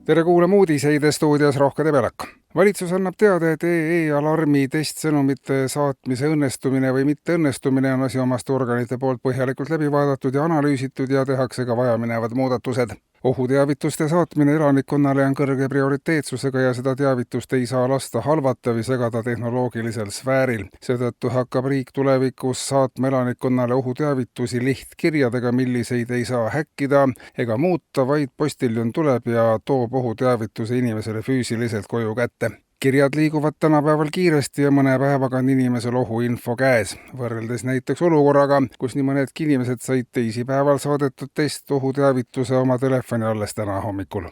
Tere kuulama uudiseid stuudios Rohke Debelak. Valitsus annab teada, et EE-alarmi testsõnumite saatmise õnnestumine või mitteõnnestumine on asjaomaste organite poolt põhjalikult läbi vaadatud ja analüüsitud ja tehakse ka vajaminevad muudatused. Ohuteavituste saatmine elanikkonnale on kõrge prioriteetsusega ja seda teavitust ei saa lasta halvata või segada tehnoloogilisel sfääril. Seetõttu hakkab riik tulevikus saatma elanikkonnale ohuteavitusi lihtkirjadega, milliseid ei saa häkkida ega muuta, vaid postiljon tuleb ja toob ohuteavituse inimesele füüsiliselt koju kätte. Kirjad liiguvad tänapäeval kiiresti ja mõne päevaga on inimesel ohuinfo käes. Võrreldes näiteks olukorraga, kus nii mõnedki inimesed said teisipäeval saadetud testohuteavituse oma telefoni alles täna hommikul.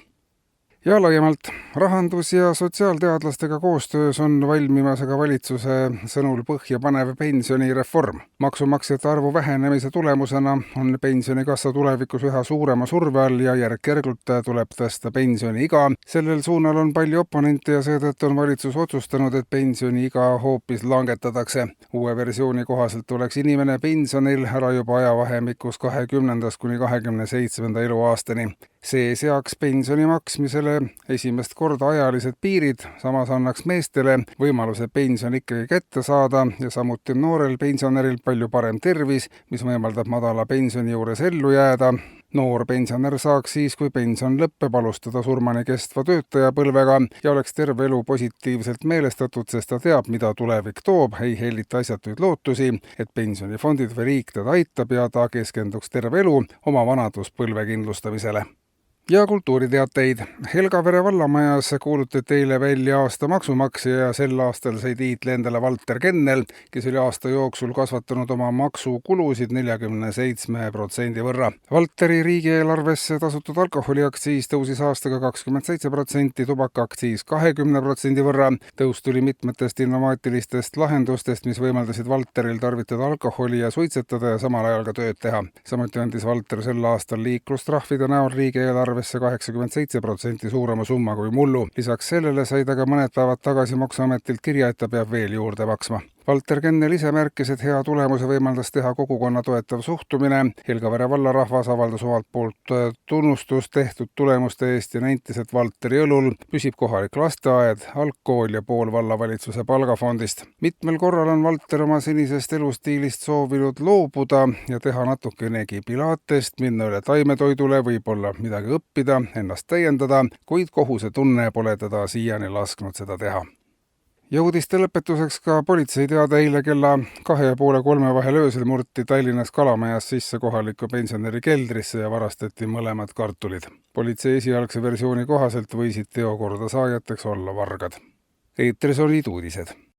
Ja laiemalt, rahandus- ja sotsiaalteadlastega koostöös on valmimas aga valitsuse sõnul põhjapanev pensionireform. Maksumaksjate arvu vähenemise tulemusena on pensionikassa tulevikus üha suurema surve all ja järk-järgult tuleb tõsta pensioniiga. Sellel suunal on palju oponente ja seetõttu on valitsus otsustanud, et pensioniiga hoopis langetatakse. Uue versiooni kohaselt oleks inimene pensionil ära juba ajavahemikus 20. kuni 27. eluaastani. See seaks pensioni maksmisele esimest korda ajalised piirid, samas annaks meestele võimaluse pension ikkagi kätte saada ja samuti noorel pensionäril palju parem tervis, mis võimaldab madala pensioni juures ellu jääda. Noor pensionär saaks siis, kui pension lõppeb, alustada surmani kestva töötajapõlvega ja oleks terve elu positiivselt meelestatud, sest ta teab, mida tulevik toob, ei hellita asjatuid lootusi, et pensionifondid või riik teda aitab ja ta keskenduks terve elu oma vanaduspõlve kindlustamisele. Ja kultuuriteateid. Helgavere vallamajas kuulutati eile välja aasta maksumaksja ja sel aastal sai tiitli endale Valter Kennel, kes oli aasta jooksul kasvatanud oma maksukulusid 47% võrra. Valteri riigieelarvesse tasutud alkoholiaktsiis tõusis aastaga 27%, tubakaaktsiis 20% võrra. Tõus tuli mitmetest innovaatilistest lahendustest, mis võimaldasid Valteril tarvitada alkoholi ja suitsetada ja samal ajal ka tööd teha. Samuti andis Valter sel aastal liiklustrahvide näol riigieelarvesse 87% suurema summa kui mullu. Lisaks sellele sai ta ka mõned päevad tagasi Maksuametilt kirja, et ta peab veel juurde maksma. Valter Kennel ise märkis, et hea tulemuse võimaldas teha kogukonna toetav suhtumine. Helgavere vallarahvas avaldas omalt poolt tunnustust tehtud tulemuste eest ja nentis, et Valteri õlul püsib kohalik lasteaed, algkool ja pool vallavalitsuse palgafondist. Mitmel korral on Valter oma senisest elustiilist soovinud loobuda ja teha natukenegi pilatest, minna üle taimetoidule, võib-olla midagi õppida, ennast täiendada, kuid kohusetunne pole teda siiani lasknud seda teha. Ja uudiste lõpetuseks ka politsei teada eile kella 2:30 vahel öösel murti Tallinnas Kalamajas sisse kohaliku pensionäri keldrisse ja varastati mõlemad kartulid. Politsei esialgse versiooni kohaselt võisid teokorda saajateks olla vargad. Eetris olid uudised.